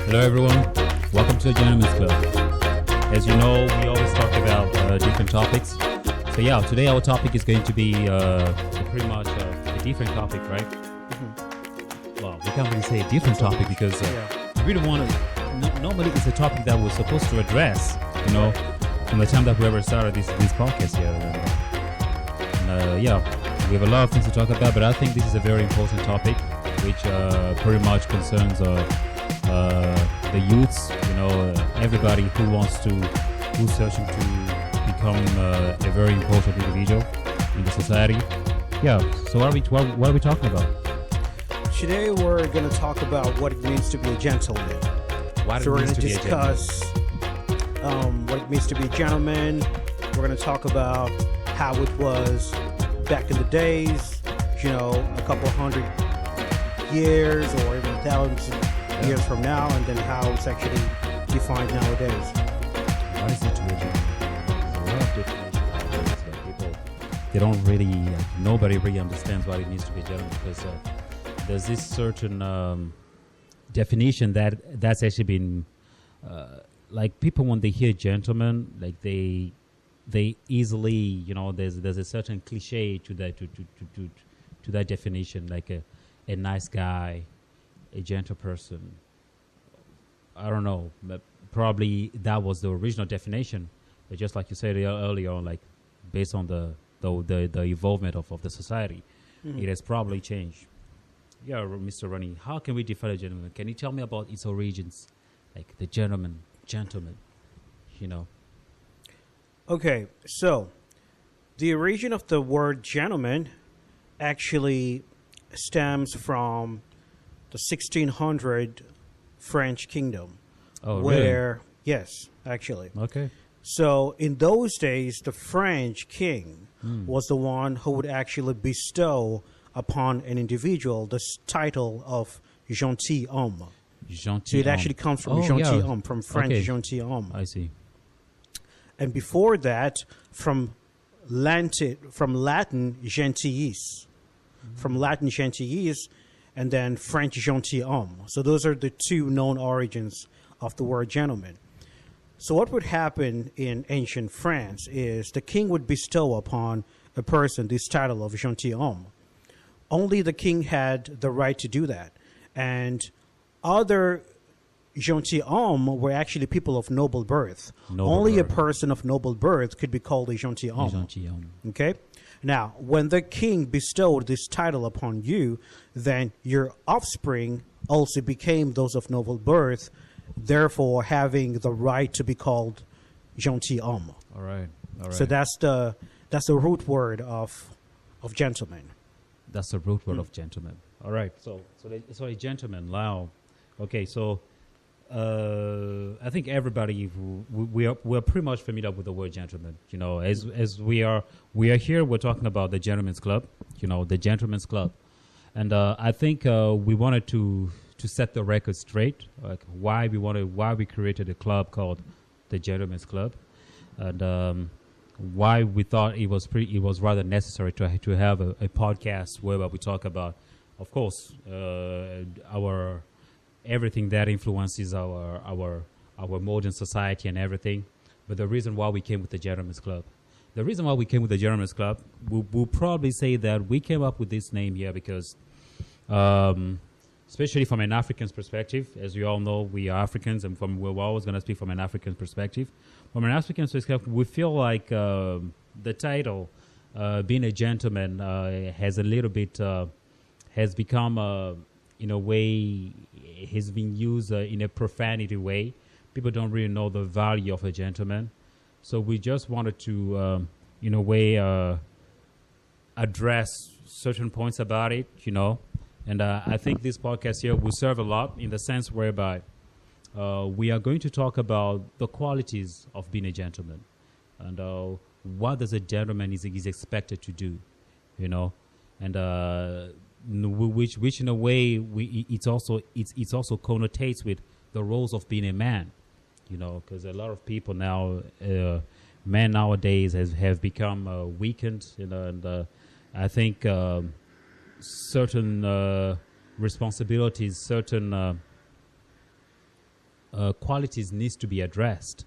Hello, everyone. Welcome to the Gentlemen's Club. As you know, we always talk about different topics. So yeah, today our topic is going to be pretty much a different topic, right? Mm-hmm. Well, we can't really say a different topic because we really want to. Normally, it's a topic that we're supposed to address, you know, from the time that we ever started this podcast here. And we have a lot of things to talk about, but I think this is a very important topic, which pretty much concerns the youths, you know, everybody who's searching to become a very important individual in the society. Yeah. So what are we talking about? Today we're going to talk about what it means to be a gentleman. We're going to discuss what it means to be a gentleman. We're going to talk about how it was back in the days, you know, a couple hundred years or even thousands years from now, and then how it's actually defined nowadays. What is it to be a gentleman? There's a lot of definitions that people, they don't really, nobody really understands what it means to be a gentleman, because there's this certain definition that's actually been, like, people when they hear gentleman, like they easily, you know, there's a certain cliche to that to that definition, like a nice guy, a gentle person. I don't know, but probably that was the original definition. But just like you said earlier on, like based on the evolvement of the society, it has probably changed. Yeah, Mr. Ronnie, how can we define a gentleman? Can you tell me about its origins, like the gentleman, you know? Okay, so the origin of the word gentleman actually stems from the 1600 French kingdom. Oh, where, really? Yes, actually. Okay. So in those days, the French king was the one who would actually bestow upon an individual this title of gentilhomme. So it actually comes from gentilhomme, from French gentilhomme. I see. And before that, from Latin gentiis, and then French gentilhomme. So those are the two known origins of the word gentleman. So what would happen in ancient France is the king would bestow upon a person this title of gentilhomme. Only the king had the right to do that. And other gentilhommes were actually people of noble birth. Only a person of noble birth could be called a gentilhomme. Okay? Now, when the king bestowed this title upon you, then your offspring also became those of noble birth, therefore having the right to be called gentilhomme. All right. So that's the root word of gentleman. That's the root word of gentleman. All right. So a gentleman. Wow. Okay. So I think everybody we're pretty much familiar with the word gentleman. You know, as we are here, we're talking about the Gentlemen's Club. You know, the Gentlemen's Club, and I think we wanted to set the record straight, like why we created a club called the Gentlemen's Club, and why we thought it was rather necessary to have a podcast where we talk about, of course, our everything that influences our modern society and everything. But the reason why we came with the Gentlemen's Club, we'll probably say that we came up with this name here because, especially from an African's perspective, as we all know, we are Africans, and we're always going to speak from an African perspective. From an African perspective, we feel like the title, being a gentleman, has a little bit, has become, in a way, has been used in a profanity way. People don't really know the value of a gentleman. So we just wanted to, in a way, address certain points about it, you know. And I think this podcast here will serve a lot in the sense whereby we are going to talk about the qualities of being a gentleman and what does a gentleman is expected to do, you know, and which in a way it's also connotates with the roles of being a man, you know, because a lot of people now, men nowadays have become weakened, you know, and I think certain responsibilities, certain qualities needs to be addressed.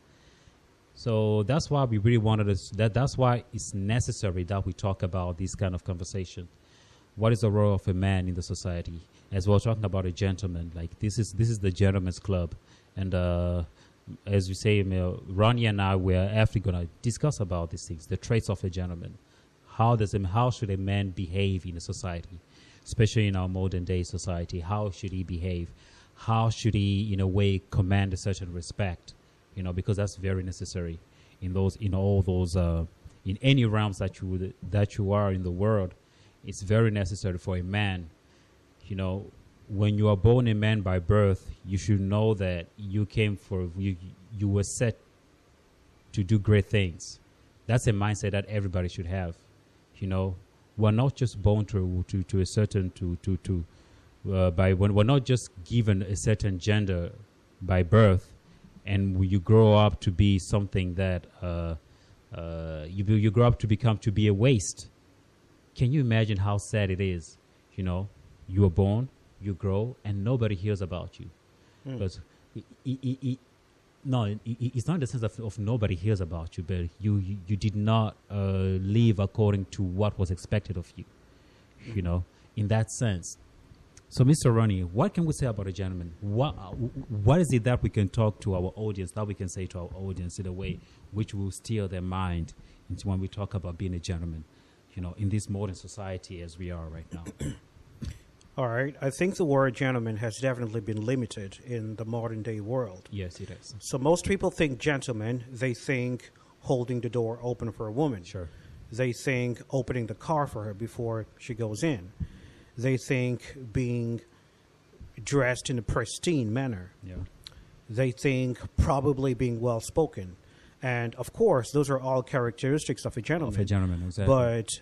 So that's why we really wanted us. That's why it's necessary that we talk about this kind of conversation. What is the role of a man in the society? As we're talking about a gentleman, like this is the gentleman's club, and as you say, Ronnie and I we're actually going to discuss about these things, the traits of a gentleman. How should a man behave in a society, especially in our modern day society? How should he behave? How should he, in a way, command a certain respect? Because that's very necessary in all those, in any realms that you are in the world. It's very necessary for a man. When you are born a man by birth, you should know that you were set to do great things. That's a mindset that everybody should have. We're not just born to a certain we're not just given a certain gender by birth, and you grow up to be something that you grow up to be a waste. Can you imagine how sad it is? You are born, you grow, and nobody hears about you. But it's not in the sense of nobody hears about you, but you did not live according to what was expected of you. In that sense. So, Mr. Ronnie, what can we say about a gentleman? What is it that we can talk to our audience, that we can say to our audience in a way which will steer their mind into when we talk about being a gentleman, in this modern society as we are right now? All right. I think the word gentleman has definitely been limited in the modern day world. Yes, it is. So most people think gentleman, they think holding the door open for a woman. Sure. They think opening the car for her before she goes in. They think being dressed in a pristine manner. Yeah. They think probably being well-spoken. And, of course, those are all characteristics of a gentleman. Of a gentleman, exactly. But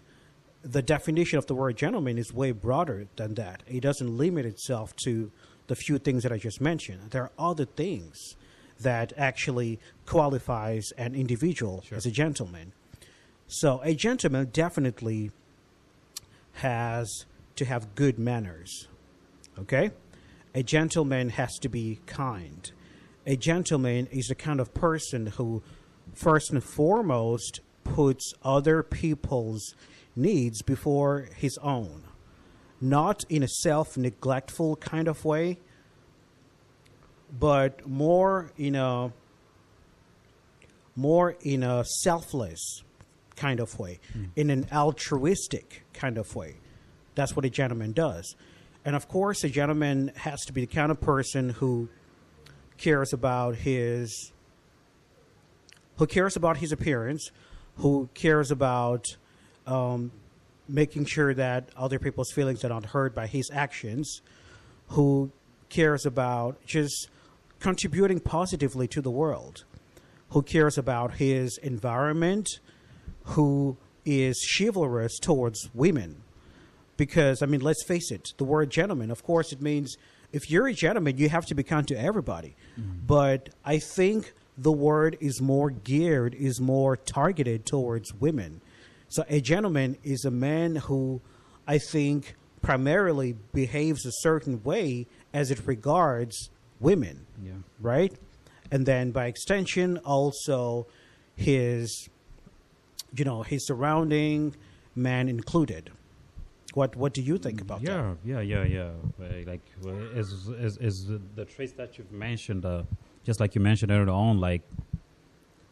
the definition of the word gentleman is way broader than that. It doesn't limit itself to the few things that I just mentioned. There are other things that actually qualifies an individual as a gentleman. So a gentleman definitely has to have good manners, okay? A gentleman has to be kind. A gentleman is the kind of person who, first and foremost, puts other people's needs before his own. Not in a self-neglectful kind of way, but more in a selfless kind of way, in an altruistic kind of way. That's what a gentleman does. And of course, a gentleman has to be the kind of person who cares about his appearance, who cares about making sure that other people's feelings are not hurt by his actions, who cares about just contributing positively to the world, who cares about his environment, who is chivalrous towards women. Because, I mean, let's face it, the word gentleman, of course, it means if you're a gentleman, you have to be kind to everybody. But I think the word is more targeted towards women. So a gentleman is a man who I think primarily behaves a certain way as it regards women, right? And then by extension, also his surrounding, man included. What do you think about that? Yeah. Like as the traits that you've mentioned, just like you mentioned earlier on, like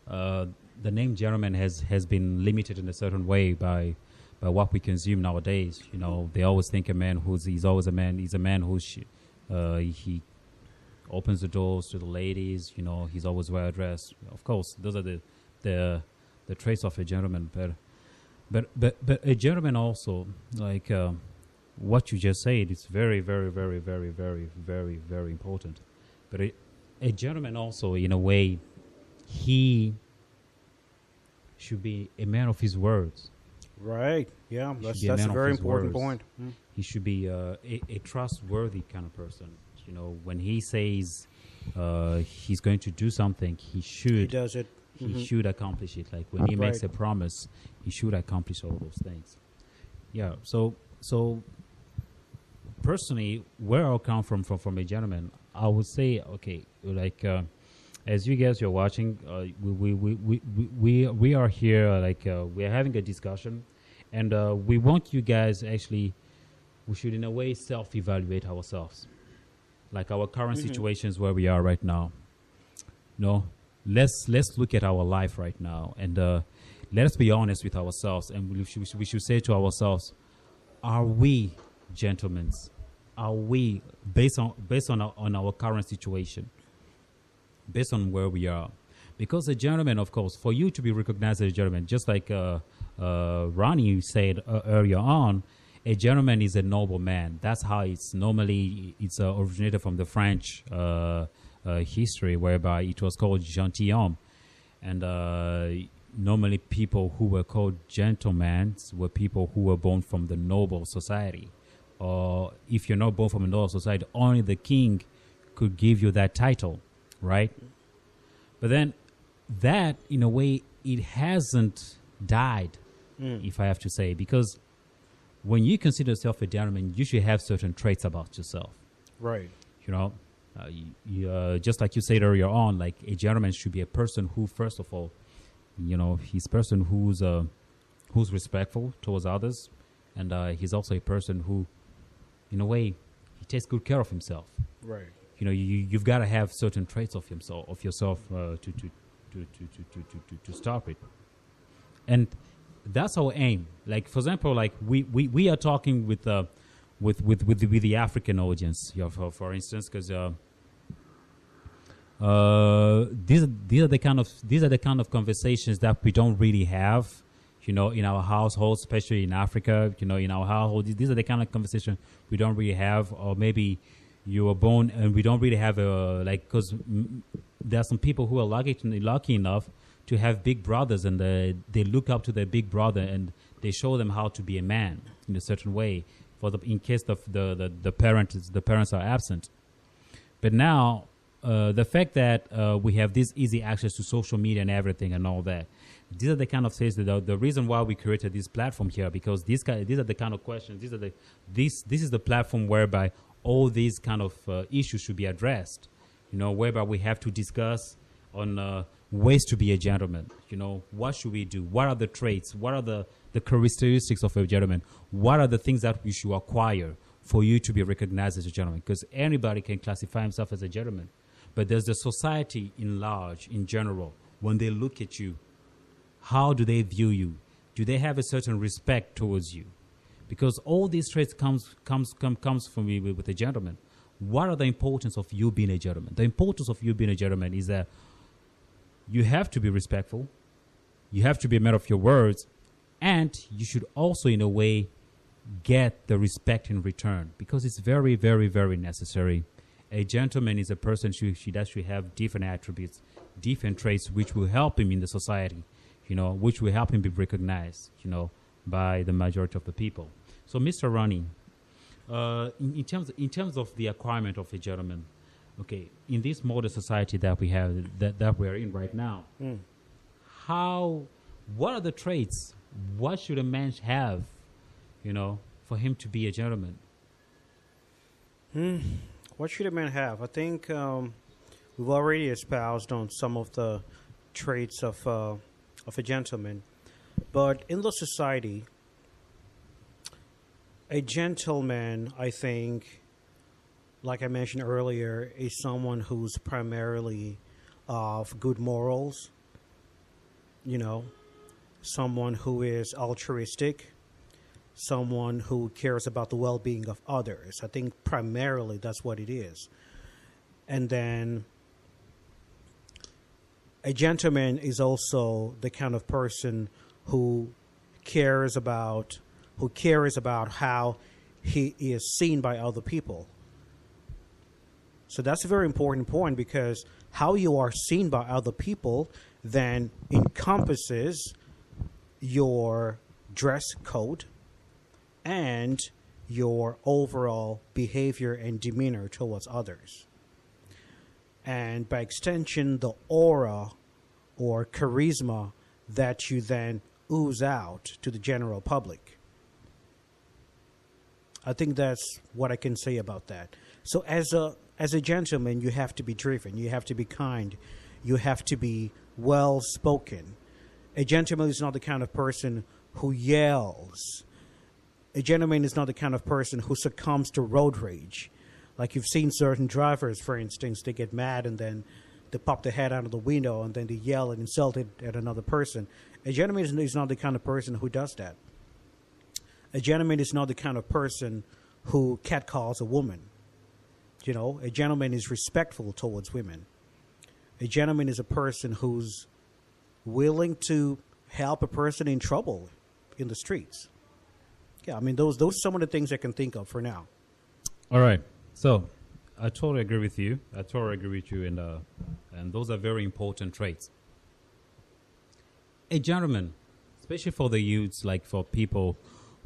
the name gentleman has been limited in a certain way by what we consume nowadays. They always think he's always a man. He's a man he opens the doors to the ladies. He's always well dressed. Of course, those are the traits of a gentleman, But a gentleman also, like what you just said, it's very, very, very, very, very, very, very important. But a gentleman also, in a way, he should be a man of his words. Right. Yeah, that's a very important point. He should be a trustworthy kind of person. When he says he's going to do something, he does it. He should accomplish it. Like when he makes a promise, he should accomplish all those things. Yeah. So personally, where I come from a gentleman, I would say, okay, like as you guys are watching, we are here, we are having a discussion, and we want you guys actually, we should in a way self-evaluate ourselves, like our current situations where we are right now. No, let's look at our life right now, and let us be honest with ourselves, and we should say to ourselves, are we gentlemen? Are we on our current situation, based on where we are? Because a gentleman, of course, for you to be recognized as a gentleman, just like Ronnie said earlier on, a gentleman is a noble man. That's how it's normally, it's originated from the French history, whereby it was called gentilhomme. And normally people who were called gentlemen were people who were born from the noble society. Or if you're not born from a noble society, only the king could give you that title, right? But then that, in a way, it hasn't died, if I have to say, because when you consider yourself a gentleman, you should have certain traits about yourself. Right. You know, just like you said earlier on, like a gentleman should be a person who, first of all, you know, he's a person who's respectful towards others, and he's also a person who, in a way, he takes good care of himself. Right. You know, you've got to have certain traits of yourself to start with, and that's our aim. Like, for example, like we are talking with the African audience, you know, for instance, because these are the kind of conversations that we don't really have, you know, in our households, especially in Africa. You know, in our household, these are the kind of conversations we don't really have. Or maybe you were born and we don't really have because there are some people who are lucky enough to have big brothers, and they look up to their big brother and they show them how to be a man in a certain way. In case the parents are absent. But now the fact that we have this easy access to social media and everything and all that, these are the kind of things that the reason why we created this platform here, because these are the kind of questions. This is the platform whereby all these kind of issues should be addressed. You know, whereby we have to discuss on ways to be a gentleman. You know, what should we do? What are the traits? What are the characteristics of a gentleman? What are the things that we should acquire for you to be recognized as a gentleman? Because anybody can classify himself as a gentleman. But there's the society in large, in general. When they look at you, how do they view you? Do they have a certain respect towards you? Because all these traits comes from me with a gentleman. What are the importance of you being a gentleman? The importance of you being a gentleman is that you have to be respectful. You have to be a man of your words. And you should also, in a way, get the respect in return, because it's very, very, very necessary. A gentleman is a person who should actually have different attributes, different traits, which will help him in the society, you know, which will help him be recognized, you know, by the majority of the people. So, Mr. Ronnie, in terms of the acquirement of a gentleman, okay, in this modern society that we have, that we are in right now, what are the traits? What should a man have, you know, for him to be a gentleman? What should a man have? I think we've already espoused on some of the traits of a gentleman, but in the society, a gentleman, I think, like I mentioned earlier, is someone who's primarily of good morals, you know, someone who is altruistic, someone who cares about the well-being of others. I think primarily that's what it is. And then a gentleman is also the kind of person who cares about how he is seen by other people. So that's a very important point, because how you are seen by other people then encompasses your dress code and your overall behavior and demeanor towards others. And by extension, the aura or charisma that you then ooze out to the general public. I think that's what I can say about that. So as as a gentleman, you have to be driven, you have to be kind, you have to be well spoken. A gentleman is not the kind of person who yells. A gentleman is not the kind of person who succumbs to road rage. Like you've seen certain drivers, for instance, they get mad and then they pop their head out of the window and then they yell and insult it at another person. A gentleman is not the kind of person who does that. A gentleman is not the kind of person who catcalls a woman. You know, a gentleman is respectful towards women. A gentleman is a person who's willing to help a person in trouble in the streets. Yeah, I mean, those are some of the things I can think of for now. All right. So I totally agree with you. And those are very important traits. A gentleman, especially for the youths, like for people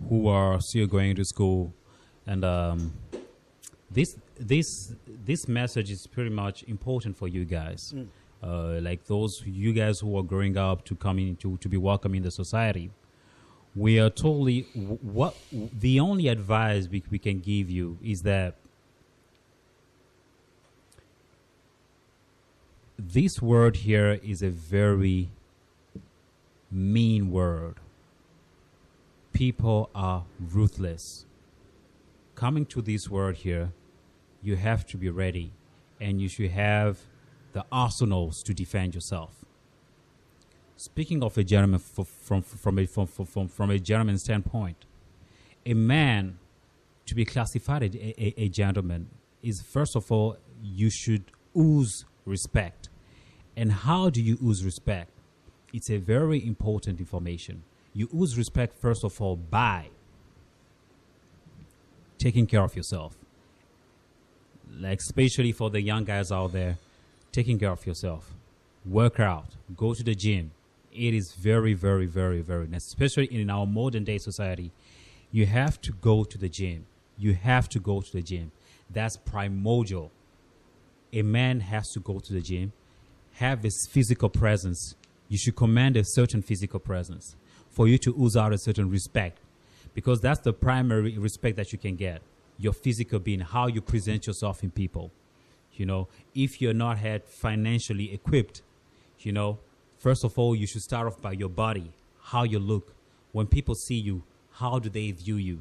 who are still going to school, and this message is pretty much important for you guys. Like those you guys who are growing up to come in to be welcome in the society. We are totally what the only advice we can give you is that this word here is a very mean word. People are ruthless. Coming to this word here, you have to be ready, and you should have the arsenals to defend yourself. Speaking of a gentleman from a gentleman standpoint, a man to be classified as a gentleman is, first of all, you should ooze respect. And how do you ooze respect? It's a very important information. You ooze respect, first of all, by taking care of yourself. Like, especially for the young guys out there, taking care of yourself. Work out. Go to the gym. It is very, very, very, very necessary. Especially in our modern day society, you have to go to the gym. You have to go to the gym. That's primordial. A man has to go to the gym, have his physical presence. You should command a certain physical presence for you to ooze out a certain respect, because that's the primary respect that you can get. Your physical being, how you present yourself in people. You know, if you're not financially equipped, you know, first of all, you should start off by your body, how you look. When people see you, how do they view you?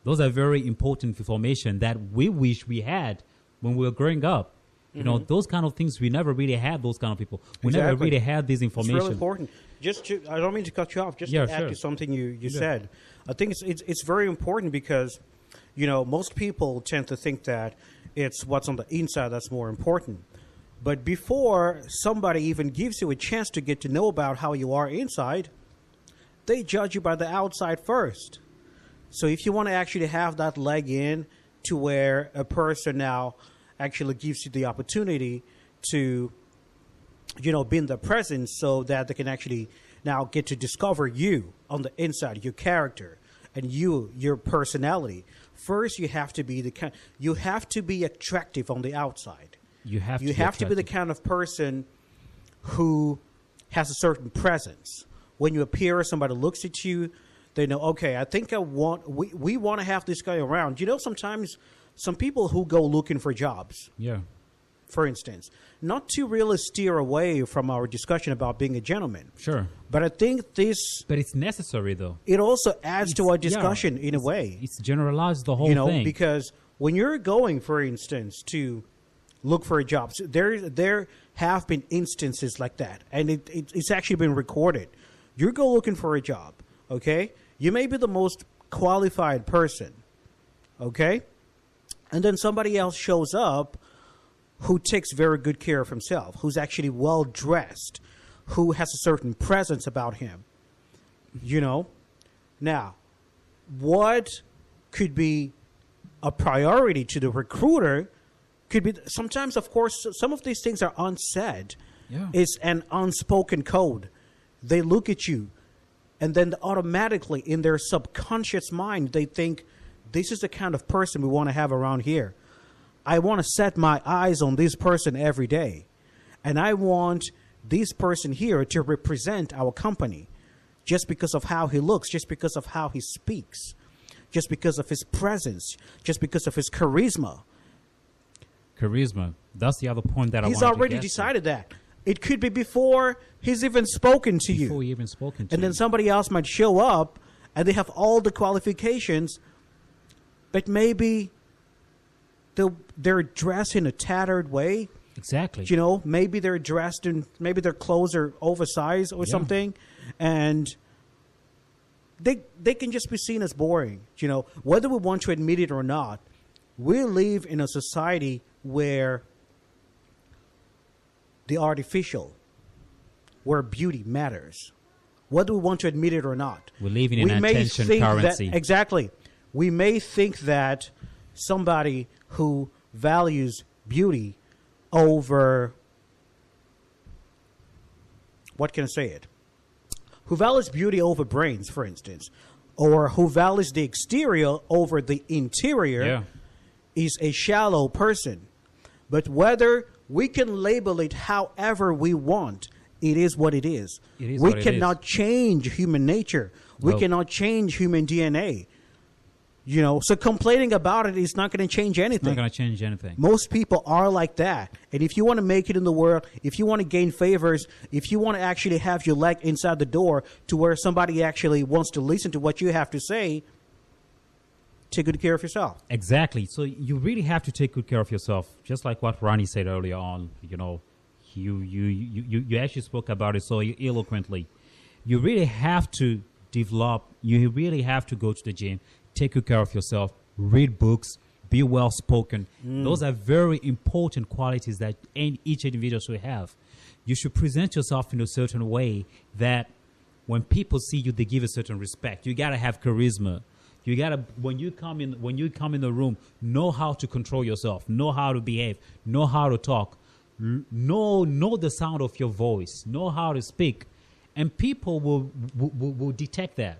Those are very important information that we wish we had when we were growing up. You know, those kind of things, we never really had those kind of people. We never really had this information. It's really important. I don't mean to cut you off, just to add to something you said. I think it's very important because, you know, most people tend to think that it's what's on the inside that's more important. But before somebody even gives you a chance to get to know about how you are inside, they judge you by the outside first. So if you want to actually have that leg in to where a person now actually gives you the opportunity to, you know, be in the presence so that they can actually now get to discover you on the inside, your character and your personality. First, you have to be you have to be attractive on the outside. You have to be the kind of person who has a certain presence. When you appear, somebody looks at you, they know, okay, I think we want to have this guy around. You know, sometimes some people who go looking for jobs, for instance, not to really steer away from our discussion about being a gentleman. Sure. But I think But it's necessary, though. It also adds to our discussion in a way. It's generalized the whole thing. Because when you're going, for instance, to look for a job, there have been instances like that. And it's actually been recorded. You go looking for a job, okay? You may be the most qualified person, okay? And then somebody else shows up who takes very good care of himself, who's actually well-dressed, who has a certain presence about him, you know? Now, what could be a priority to the recruiter could be, sometimes, of course, some of these things are unsaid. Yeah. It's an unspoken code. They look at you, and then automatically in their subconscious mind, they think, this is the kind of person we want to have around here. I want to set my eyes on this person every day. And I want this person here to represent our company just because of how he looks, just because of how he speaks, just because of his presence, just because of his charisma. charisma. That's the other point that I He's wanted to already get to. decided that. It could be before he's even spoken to you. Before you even spoken to And then you. somebody else might show up and they have all the qualifications, but maybe they're dressed in a tattered way. Exactly. You know, maybe they're dressed in, maybe their clothes are oversized or Yeah. something. And they can just be seen as boring. You know, whether we want to admit it or not, we live in a society where the artificial, where beauty matters, whether we want to admit it or not. We're living in We may attention think currency. That, exactly. We may think that somebody who values beauty over, what can I say it? Who values beauty over brains, for instance, or who values the exterior over the interior Yeah. is a shallow person. But whether we can label it however we want, it is what it is. It is We what it cannot change human nature. We No. cannot change human DNA. You know, so complaining about it is not going to change It's anything. not going to change anything. Most people are like that. And if you want to make it in the world, if you want to gain favors, if you want to actually have your leg inside the door to where somebody actually wants to listen to what you have to say, take good care of yourself. Exactly. So you really have to take good care of yourself, just like what Ronnie said earlier on. You know, you actually spoke about it so eloquently. You really have to develop. You really have to go to the gym, take good care of yourself, read books, be well spoken. Those are very important qualities that each individual should have. You should present yourself in a certain way that when people see you, they give a certain respect. You gotta have charisma. You gotta when you come in the room, know how to control yourself, know how to behave, know how to talk, know the sound of your voice, know how to speak, and people will detect that,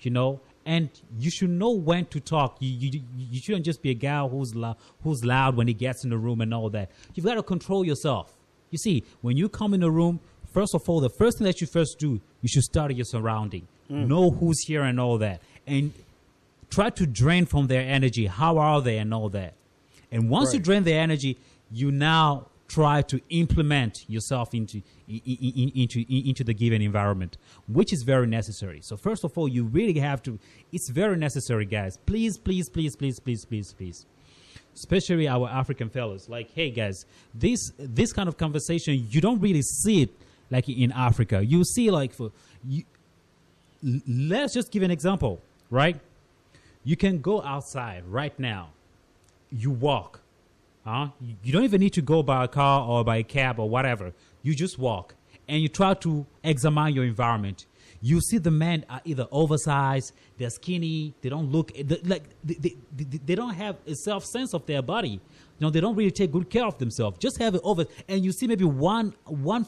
you know. And you should know when to talk. You shouldn't just be a guy who's loud when he gets in the room and all that. You've got to control yourself. You see, when you come in the room, first of all, the first thing that you first do, you should study your surrounding. Know who's here and all that. And try to drain from their energy. How are they and all that. And once you Right. drain their energy, you now try to implement yourself into the given environment, which is very necessary. So first of all, you really have to. It's very necessary, guys. Please, please, please, please, please, please, please. Especially our African fellows. Like, hey, guys, this kind of conversation, you don't really see it like in Africa. You see, like, let's just give an example, right? You can go outside right now. You walk. You don't even need to go by a car or by a cab or whatever. You just walk and you try to examine your environment. You see the men are either oversized, they're skinny, they don't look like they don't have a self-sense of their body. You know, they don't really take good care of themselves. Just have it over, and you see maybe one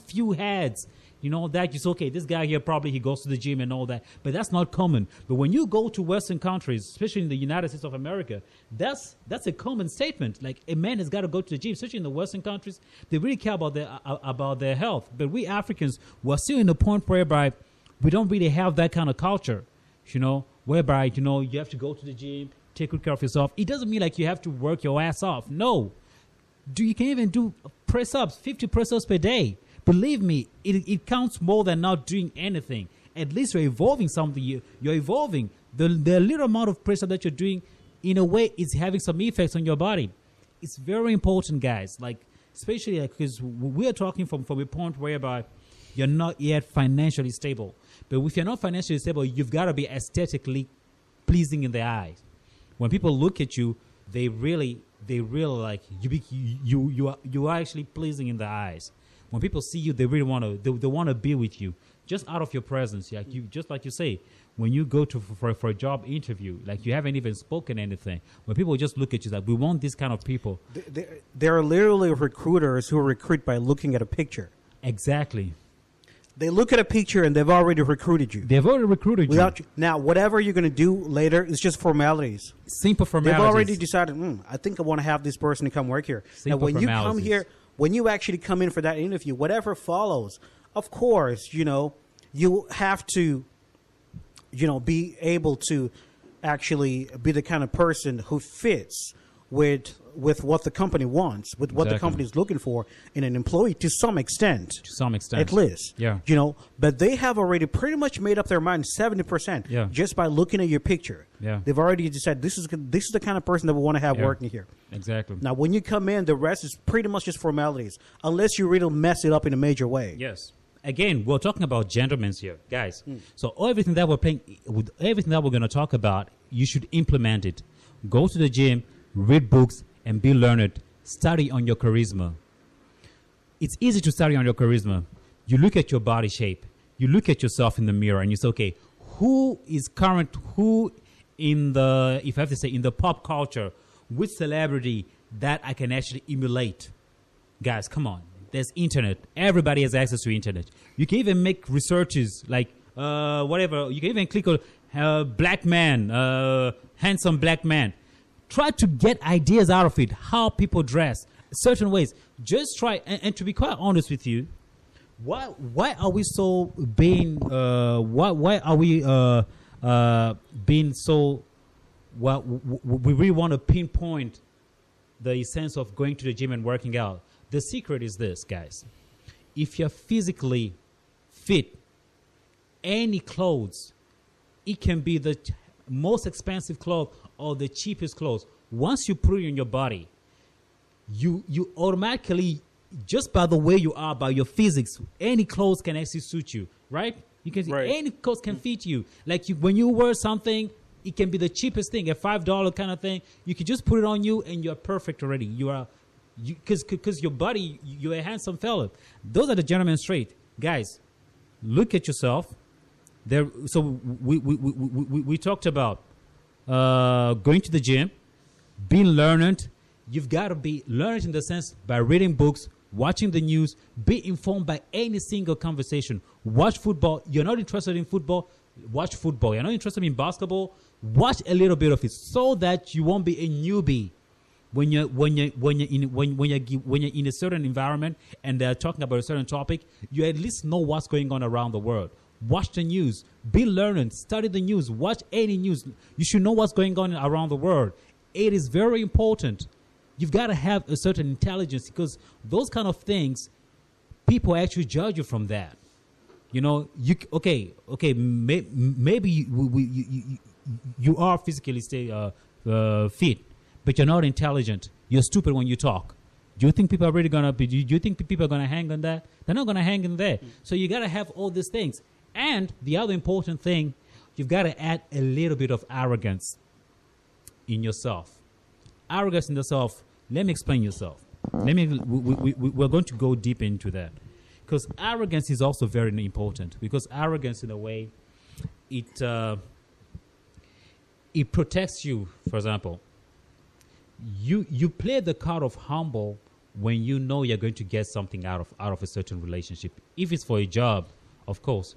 few heads. You know, that you say, okay, this guy here probably he goes to the gym and all that, but that's not common. But when you go to Western countries, especially in the United States of America, that's a common statement. Like, a man has got to go to the gym, especially in the Western countries. They really care about their health. But we Africans, we're still in the point whereby we don't really have that kind of culture, you know, whereby, you know, you have to go to the gym, take good care of yourself. It doesn't mean like you have to work your ass off. No. You can even do press-ups, 50 press-ups per day. Believe me, it counts more than not doing anything. At least you're evolving something. You're evolving. The little amount of pressure that you're doing, in a way, is having some effects on your body. It's very important, guys. Like, especially because we are talking from a point whereby you're not yet financially stable. But if you're not financially stable, you've got to be aesthetically pleasing in the eyes. When people look at you, they really like you are actually pleasing in the eyes. When people see you, they really want to be with you, just out of your presence. Like just like you say, when you go for a job interview, like you haven't even spoken anything. When people just look at you, like, we want this kind of people. There are literally recruiters who recruit by looking at a picture. Exactly. They look at a picture and they've already recruited you. They've already recruited you. Now, whatever you're going to do later is just formalities. Simple formalities. They've already decided, I think I want to have this person to come work here. Simple now, when you come formalities. here, when you actually come in for that interview, whatever follows, of course, you know, you have to, you know, be able to actually be the kind of person who fits with with what the company wants, with what the Exactly. company is looking for in an employee to some extent. To some extent. At least. Yeah. You know, but they have already pretty much made up their mind 70% Yeah. just by looking at your picture. Yeah. They've already decided this is the kind of person that we want to have Yeah. working here. Exactly. Now, when you come in, the rest is pretty much just formalities, unless you really mess it up in a major way. Yes. Again, we're talking about gentlemen here, guys. So everything that we're playing, with everything that we're going to talk about, you should implement it. Go to the gym, read books, and be learned. Study on your charisma. It's easy to study on your charisma. You look at your body shape. You look at yourself in the mirror, and you say, okay, who in the, if I have to say, in the pop culture, which celebrity that I can actually emulate? Guys, come on. There's internet. Everybody has access to internet. You can even make researches like whatever. You can even click on black man, handsome black man. Try to get ideas out of it. How people dress, certain ways. Just try. And to be quite honest with you, why are we so being? Why are we being so? Well, we really want to pinpoint the essence of going to the gym and working out. The secret is this, guys. If you're physically fit, any clothes, it can be the most expensive clothes or the cheapest clothes. Once you put it in your body, you automatically, just by the way you are, by your physics, any clothes can actually suit you, right? You can Right. any clothes can fit you. Like when you wear something, it can be the cheapest thing, a $5 kind of thing. You can just put it on you, and you're perfect already. You are. Because your body, you're a handsome fella. Those are the gentlemen straight. Guys, look at yourself. There. So we talked about going to the gym, being learned. You've got to be learned in the sense by reading books, watching the news, be informed by any single conversation. Watch football. You're not interested in football, watch football. You're not interested in basketball, watch a little bit of it so that you won't be a newbie. When you're in a certain environment and they're talking about a certain topic, you at least know what's going on around the world. Watch the news, be learned, study the news, watch any news. You should know what's going on around the world. It is very important. You've got to have a certain intelligence because those kind of things, people actually judge you from that. You know, maybe you are physically fit, but you're not intelligent. You're stupid when you talk. Do you think people are really gonna be? Do you think people are gonna hang on that? They're not gonna hang in there. So you gotta have all these things. And the other important thing, you've got to add a little bit of arrogance in yourself. Arrogance in yourself. Let me explain yourself. We're going to go deep into that because arrogance is also very important. Because arrogance, in a way, it protects you. For example, you play the card of humble when you know you're going to get something out of a certain relationship. If it's for a job, of course,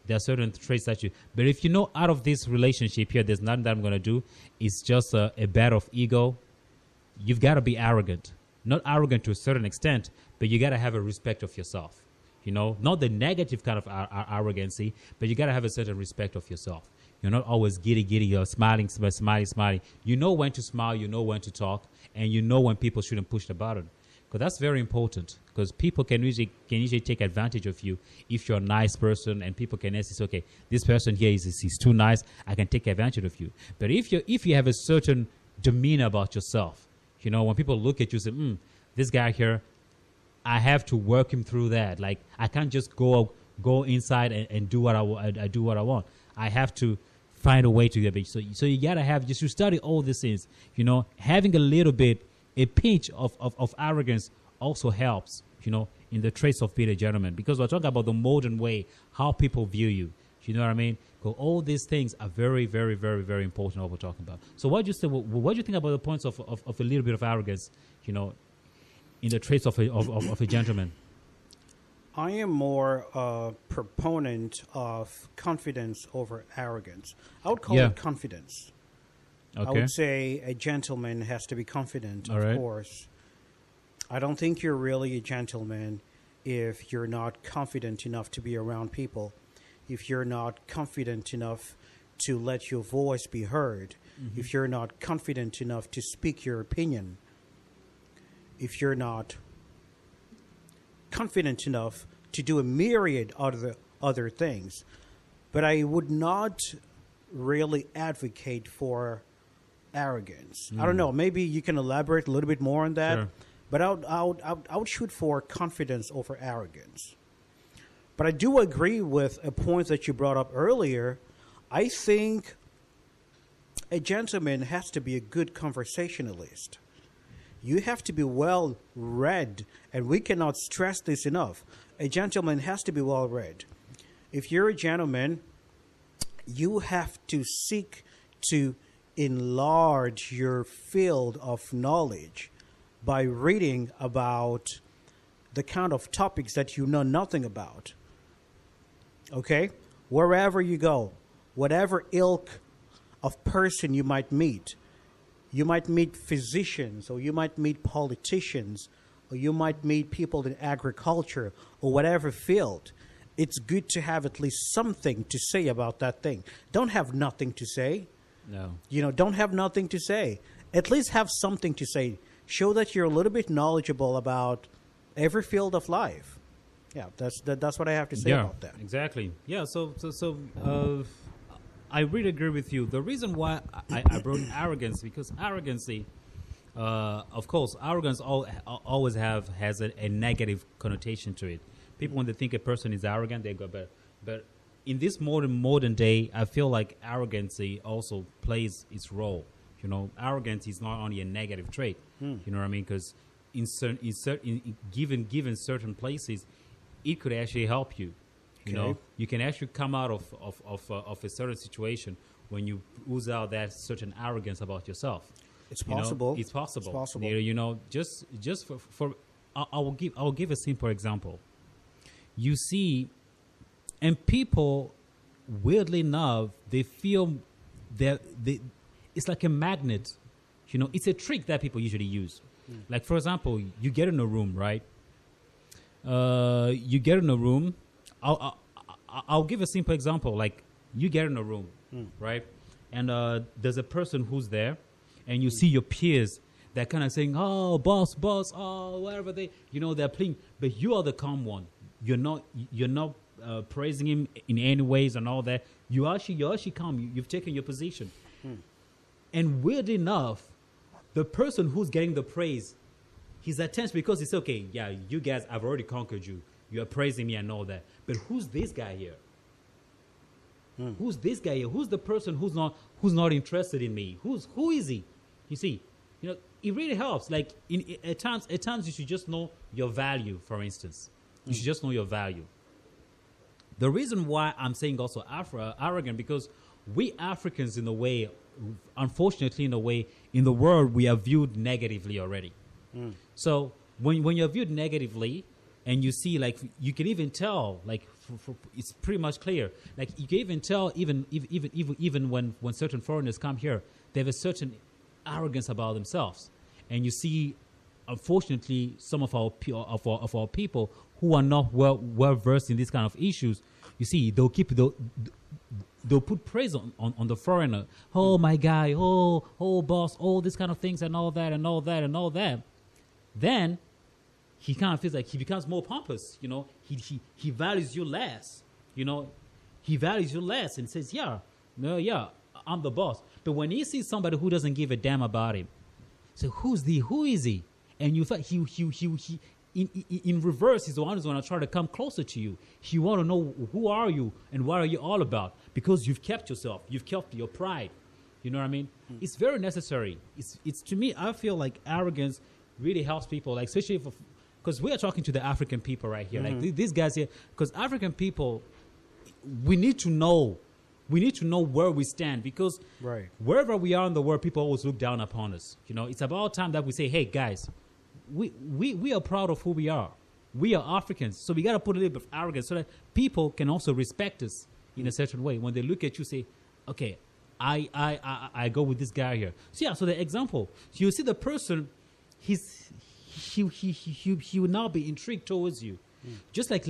there are certain traits that you. But if you know out of this relationship here, there's nothing that I'm going to do. It's just a battle of ego. You've got to be arrogant. Not arrogant to a certain extent, but you got to have a respect of yourself. You know, not the negative kind of arrogancy, but you got to have a certain respect of yourself. You're not always giddy, you're smiling. You know when to smile, you know when to talk, and you know when people shouldn't push the button. Because that's very important, because people can usually take advantage of you if you're a nice person, and people can say, okay, this person here is too nice, I can take advantage of you. But if you have a certain demeanor about yourself, you know, when people look at you and say, this guy here, I have to work him through that. Like, I can't just go inside and do what I do what I want. I have to find a way to get it. So you got to have, just to study all these things, you know, having a little bit, a pinch of arrogance also helps, you know, in the traits of being a gentleman. Because we're talking about the modern way, how people view you. You know what I mean? So all these things are very, very, very, very important what we're talking about. So what do you think about the points of a little bit of arrogance, you know, in the traits of a gentleman? I am more a proponent of confidence over arrogance. I would call it confidence. Okay. I would say a gentleman has to be confident, of course. I don't think you're really a gentleman if you're not confident enough to be around people, if you're not confident enough to let your voice be heard, if you're not confident enough to speak your opinion, if you're not confident enough to do a myriad other things. But I would not really advocate for arrogance. I don't know. Maybe you can elaborate a little bit more on that. Sure. But I would shoot for confidence over arrogance. But I do agree with a point that you brought up earlier. I think a gentleman has to be a good conversationalist. You have to be well read, and we cannot stress this enough. A gentleman has to be well read. If you're a gentleman, you have to seek to enlarge your field of knowledge by reading about the kind of topics that you know nothing about. Okay? Wherever you go, whatever ilk of person you might meet physicians, or you might meet politicians, or you might meet people in agriculture, or whatever field. It's good to have at least something to say about that thing. Don't have nothing to say. No. Don't have nothing to say. At least have something to say. Show that you're a little bit knowledgeable about every field of life. Yeah, that's what I have to say about that. Exactly. Yeah. So I really agree with you. The reason why I brought arrogance, because arrogancy, of course, arrogance always has a negative connotation to it. People, when they think a person is arrogant, they go, but in this modern day, I feel like arrogancy also plays its role. Arrogance is not only a negative trait. You know what I mean? Because given certain places, it could actually help you. You can actually come out of a certain situation when you ooze out that certain arrogance about yourself. It's possible. It's possible. It's possible. Just for I will give a simple example. You see, and people, weirdly enough, they feel that it's like a magnet. It's a trick that people usually use. Like, for example, you get in a room, right? You get in a room. I'll give a simple example. Like, you get in a room, right? And there's a person who's there, and you see your peers. They're kind of saying, "Oh, boss, oh, whatever they're playing." But you are the calm one. You're not praising him in any ways and all that. You're actually calm. You've taken your position. And weirdly enough, the person who's getting the praise, he's tense because it's okay. Yeah, you guys, I've already conquered you. You are praising me and all that. But who's this guy here? Who's this guy here? Who's the person who's not interested in me? Who is he? You see, it really helps. Like at times you should just know your value. For instance, you should just know your value. The reason why I'm saying also arrogant, because we Africans, in a way, unfortunately, in a way, in the world, we are viewed negatively already. So when you're viewed negatively, and you see, like, you can even tell, like, it's pretty much clear. Like, you can even tell, even when certain foreigners come here, they have a certain arrogance about themselves. And you see, unfortunately, some of our people who are not well versed in these kind of issues, you see, they'll put praise on the foreigner. Oh, my guy. Oh, boss. Oh, this kind of things and all that and all that and all that. Then he kind of feels like he becomes more pompous. He values you less. He values you less and says, yeah, I'm the boss. But when he sees somebody who doesn't give a damn about him, so who is he? And you thought he in reverse, he's the one who's going to try to come closer to you. He want to know, who are you and what are you all about? Because you've kept yourself. You've kept your pride. You know what I mean? It's very necessary. It's to me, I feel like arrogance really helps people, like, especially because we are talking to the African people right here. Like these guys here, because African people, we need to know where we stand, because wherever we are in the world, people always look down upon us. It's about time that we say, hey, guys, we are proud of who we are. We are Africans, so we got to put a little bit of arrogance so that people can also respect us in a certain way. When they look at you, say, okay, I go with this guy here. So so the example, so you see the person, he will now be intrigued towards you, just like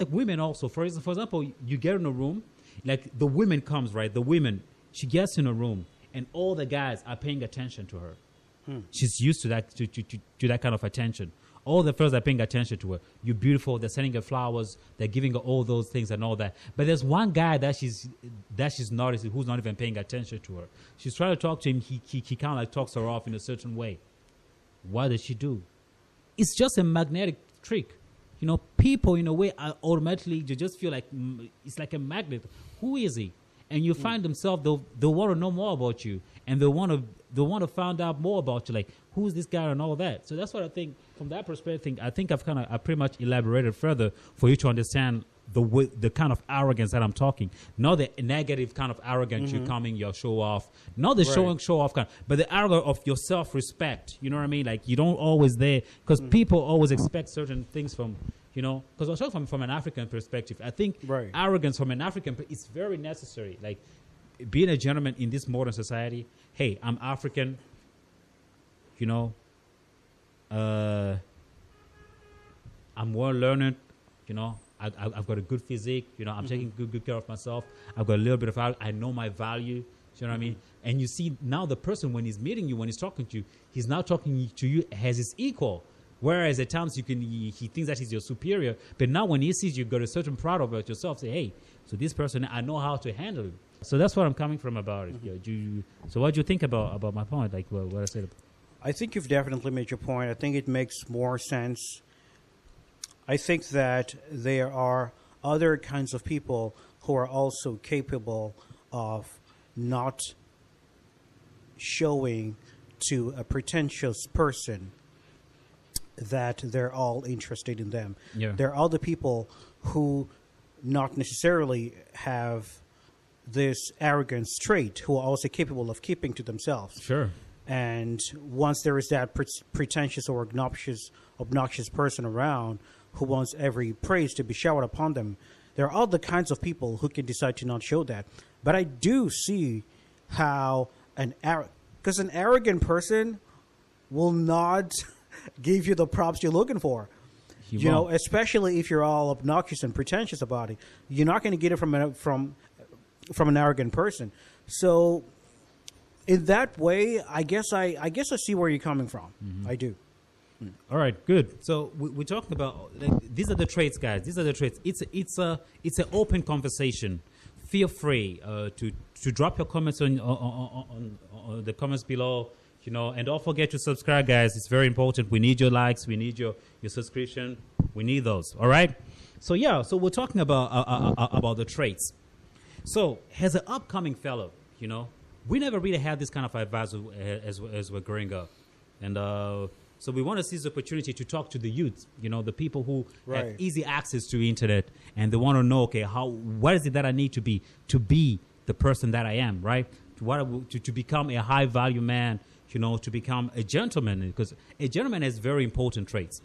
women also. For example, you get in a room, like the women comes, right? The women, she gets in a room, and all the guys are paying attention to her. She's used to that to that kind of attention. All the fellas are paying attention to her. You're beautiful. They're sending her flowers. They're giving her all those things and all that. But there's one guy that she's noticing who's not even paying attention to her. She's trying to talk to him. He kind of like talks her off in a certain way. What does she do? It's just a magnetic trick. You know, people in a way are automatically, you just feel like it's like a magnet. Who is he? And you find themselves, they'll want to know more about you, and they'll want to find out more about you, like who's this guy and all that. So that's what I think from that perspective. I think I pretty much elaborated further for you to understand the kind of arrogance that I'm talking. Not the negative kind of arrogance you're coming, your show off. Not the show off kind, but the arrogance of your self-respect. You know what I mean? Like you don't always there, because people always expect certain things from. You know, because I was talking from an African perspective. I think arrogance from an African is very necessary. Like being a gentleman in this modern society. Hey, I'm African. You know, I'm well learned. You know, I've got a good physique. You know, I'm taking good care of myself. I've got a little bit of I know my value. You know what I mean? And you see now the person when he's meeting you, when he's talking to you, he's now talking to you as his equal. Whereas at times he thinks that he's your superior, but now when he sees you've got a certain pride about yourself, say, hey, so this person, I know how to handle him. So that's what I'm coming from about it. So what do you think about my point, like what I said? I think you've definitely made your point. I think it makes more sense. I think that there are other kinds of people who are also capable of not showing to a pretentious person that they're all interested in them. Yeah. There are other people who not necessarily have this arrogance trait who are also capable of keeping to themselves. Sure. And once there is that pretentious or obnoxious person around who wants every praise to be showered upon them, there are other kinds of people who can decide to not show that. But I do see how because an arrogant person will not give you the props you're looking for. You know, especially if you're all obnoxious and pretentious about it, you're not going to get it from an arrogant person. So, in that way, I guess I see where you're coming from. I do. All right, good. So we're talking about these are the traits, guys. These are the traits. It's an open conversation. Feel free to drop your comments on the comments below. You know, and don't forget to subscribe, guys. It's very important. We need your likes. We need your subscription. We need those. All right. So yeah. So we're talking about the traits. So as an upcoming fellow, you know, we never really had this kind of advice as we're growing up, and so we want to seize the opportunity to talk to the youth. You know, the people who have easy access to the internet, and they want to know, okay, what is it that I need to be the person that I am, right? To become a high value man. You know, to become a gentleman, because a gentleman has very important traits.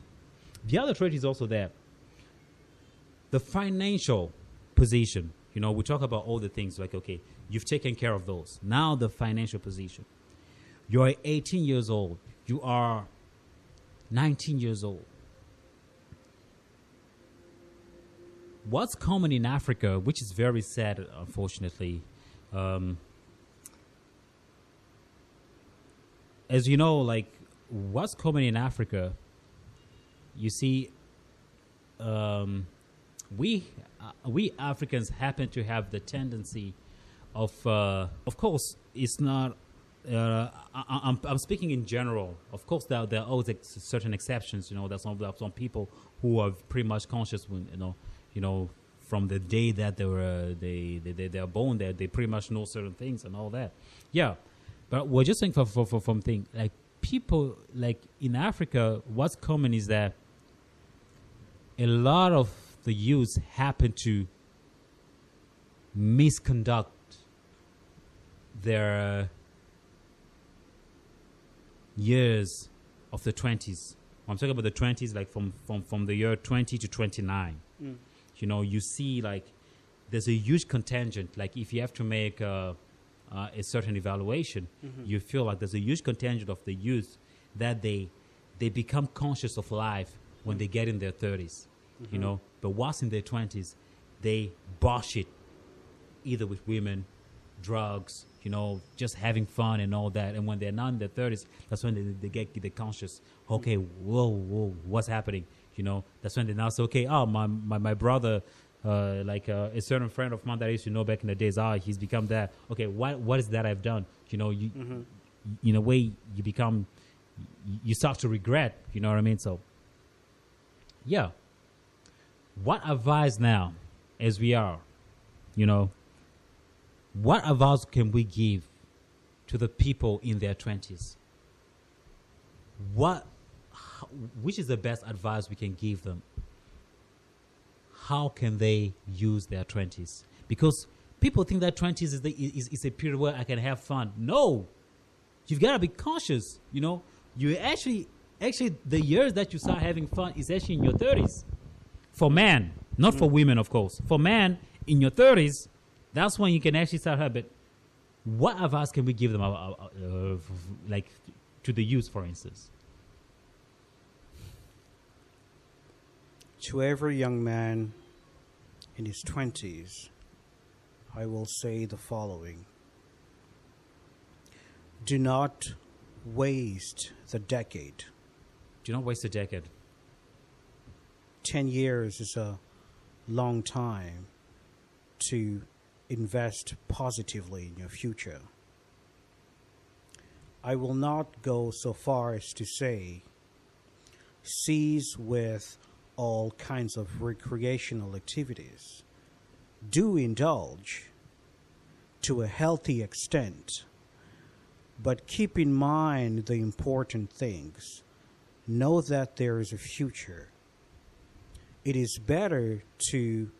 The other trait is also there. The financial position. You know, we talk about all the things like, okay, you've taken care of those. Now the financial position. You're 18 years old. You are 19 years old. What's common in Africa, which is very sad, unfortunately, as you know, like what's common in Africa, you see, we Africans happen to have the tendency of course, it's not. I'm speaking in general. Of course, there are always certain exceptions. You know, there's some people who are pretty much conscious when you know, from the day that they are born, that they pretty much know certain things and all that. Yeah. But we're just saying from things like people like in Africa, what's common is that a lot of the youth happen to misconduct their years of the 20s. I'm talking about the 20s, like from the year 20 to 29. You know, you see like there's a huge contingent. Like if you have to make a certain evaluation, you feel like there's a huge contingent of the youth that they become conscious of life when they get in their 30s, you know. But whilst in their 20s, they bosh it either with women, drugs, just having fun and all that. And when they're not in their 30s, that's when they get the conscious. Okay, whoa, what's happening? That's when they now say, okay, oh, my brother, a certain friend of mine that I used to know back in the days, he's become that. Okay, what is that I've done? In a way, you start to regret. You know what I mean? So, yeah. What advice now, as we are, what advice can we give to the people in their 20s? Which is the best advice we can give them? How can they use their 20s? Because people think that 20s is a period where I can have fun. No, you've got to be cautious. You actually the years that you start having fun is actually in your 30s. For men, not for women, of course. For men, in your 30s, that's when you can actually start having. What advice can we give them, like to the youth, for instance? To every young man in his 20s, I will say the following. Do not waste the decade. Do not waste a decade. 10 years is a long time to invest positively in your future. I will not go so far as to say cease with all kinds of recreational activities. Do indulge to a healthy extent, but keep in mind the important things. Know that there is a future. It is better to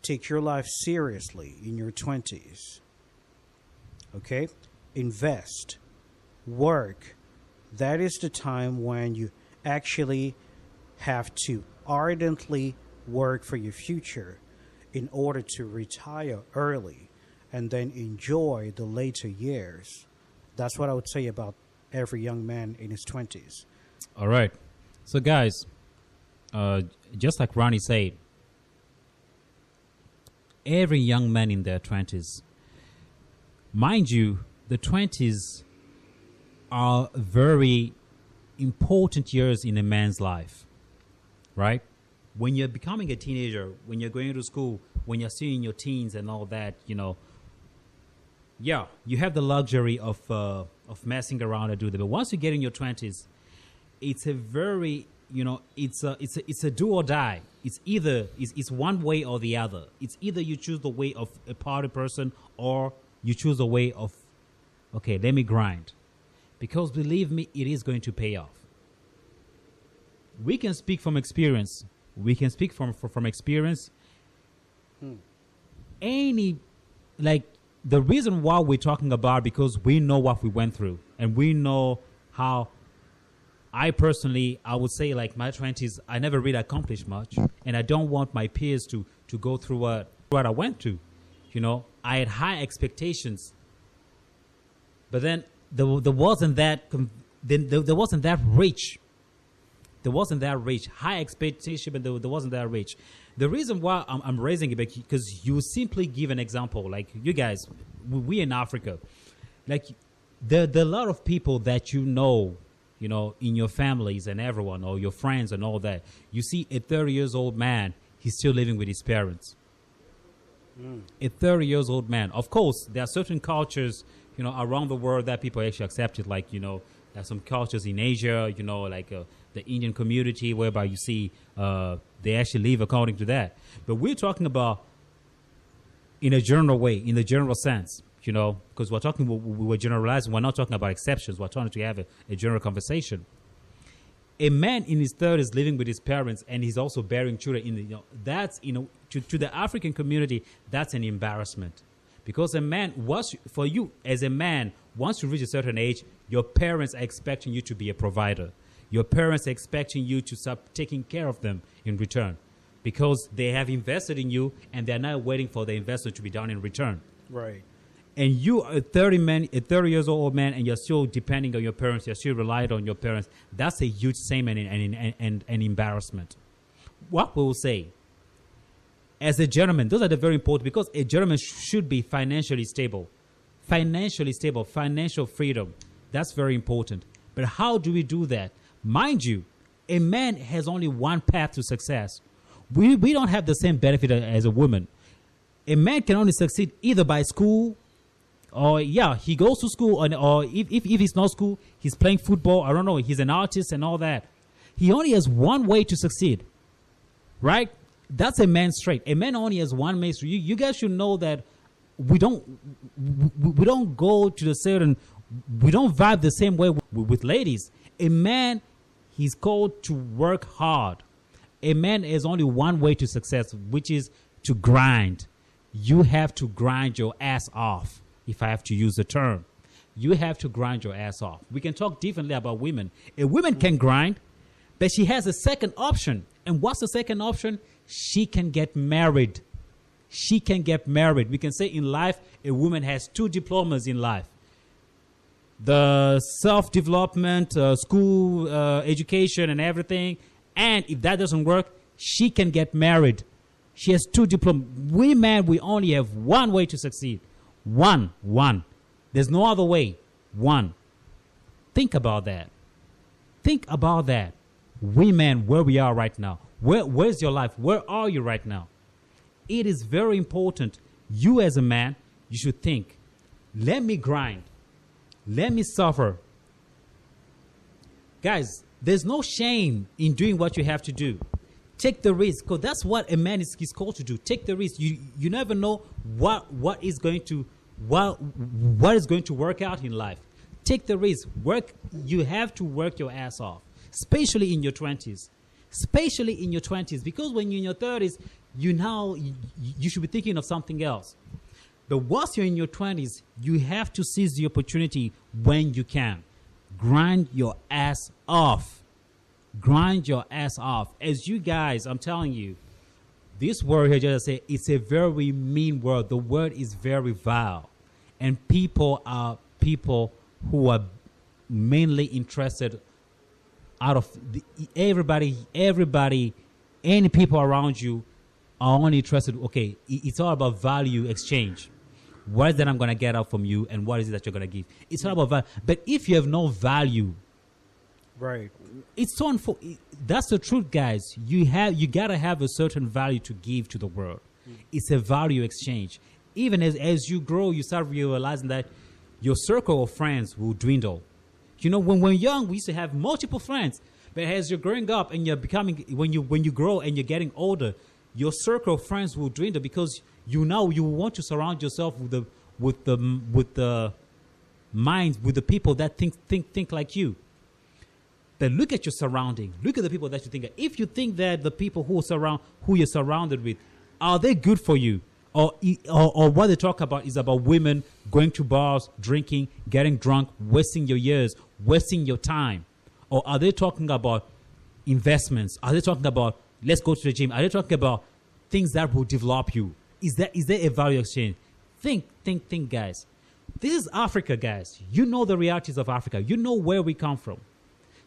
take your life seriously in your 20s. Okay? Invest. Work. That is the time when you actually have to ardently work for your future in order to retire early and then enjoy the later years. That's what I would say about every young man in his 20s. All right. So, guys, just like Ronnie said, every young man in their 20s, mind you, the 20s are very important years in a man's life, right? When you're becoming a teenager, when you're going to school, when you're still in your teens and all that, yeah, you have the luxury of messing around and do that. But once you get in your 20s, it's a very it's a do or die. It's one way or the other. It's either you choose the way of a party person or you choose the way of, okay, let me grind. Because believe me, it is going to pay off. We can speak from experience. We can speak from experience. The reason why we're talking about, because we know what we went through and we know how. I would say, like, my 20s, I never really accomplished much, and I don't want my peers to go through what I went to. I had high expectations, but then there wasn't that reach. There wasn't that reach. High expectation, but there wasn't that reach. The reason why I'm raising it, because you simply give an example, like you guys, we in Africa, like there are a lot of people that in your families and everyone, or your friends and all that. You see a 30 years old man, he's still living with his parents. A 30 years old man. Of course, there are certain cultures, around the world that people actually accept it. Like, there's some cultures in Asia, like the Indian community, whereby you see they actually live according to that. But we're talking about in a general way, in the general sense. Because we're generalizing. We're not talking about exceptions. We're trying to have a general conversation. A man in his 30s living with his parents, and he's also bearing children. That's to the African community, that's an embarrassment, because a man, for you as a man, once you reach a certain age, your parents are expecting you to be a provider. Your parents are expecting you to start taking care of them in return, because they have invested in you, and they're now waiting for the investment to be done in return. Right. And you are a 30 years old man, and you're still depending on your parents, you're still reliant on your parents. That's a huge shame and embarrassment. What we will say, as a gentleman, those are the very important, because a gentleman should be financially stable. Financially stable, financial freedom. That's very important. But how do we do that? Mind you, a man has only one path to success. We don't have the same benefit as a woman. A man can only succeed either by school, or he goes to school, or if he's not school, he's playing football. I don't know, he's an artist and all that. He only has one way to succeed, right? That's a man's trait. A man only has one way. You guys should know that we don't go to the certain, we don't vibe the same way with ladies. A man, he's called to work hard. A man has only one way to success, which is to grind. You have to grind your ass off, if I have to use the term. You have to grind your ass off. We can talk differently about women. A woman can grind, but she has a second option. And what's the second option? She can get married. She can get married. We can say in life, a woman has 2 diplomas in life. The self-development, school, education, and everything. And if that doesn't work, she can get married. She has 2 diplomas. We men, we only have one way to succeed. One. There's no other way. One. Think about that. Think about that. We men, where we are right now. Where's your life? Where are you right now? It is very important. You as a man, you should think, let me grind. Let me suffer. Guys, there's no shame in doing what you have to do. Take the risk, because that's what a man is called to do. Take the risk. You never know what is going to work out in life. Take the risk. Work. You have to work your ass off, especially in your 20s. Especially in your 20s, because when you're in your 30s, you should be thinking of something else. But once you're in your 20s, you have to seize the opportunity when you can. Grind your ass off. Grind your ass off. As you guys, I'm telling you, this word here, just say, it's a very mean word. The word is very vile. And people are people who are mainly interested out of everybody, any people around you are only interested, okay, it's all about value exchange. What is that I'm going to get out from you, and what is it that you're going to give? It's all about value. But if you have no value, right, it's so that's the truth, guys. You got to have a certain value to give to the world. It's a value exchange. Even as you grow, you start realizing that your circle of friends will dwindle. You know, when we're young, we used to have multiple friends. But as you're growing up and you're becoming, when you grow and you're getting older, your circle of friends will dwindle, because you want to surround yourself with the minds, with the people that think like you. But look at your surrounding. Look at the people that you think. If you think that the people who you're surrounded with, are they good for you? Or what they talk about is about women going to bars, drinking, getting drunk, wasting your years, wasting your time? Or are they talking about investments? Are they talking about, let's go to the gym? Are they talking about things that will develop you? Is there a value exchange? Think, guys. This is Africa, guys. You know the realities of Africa. You know where we come from.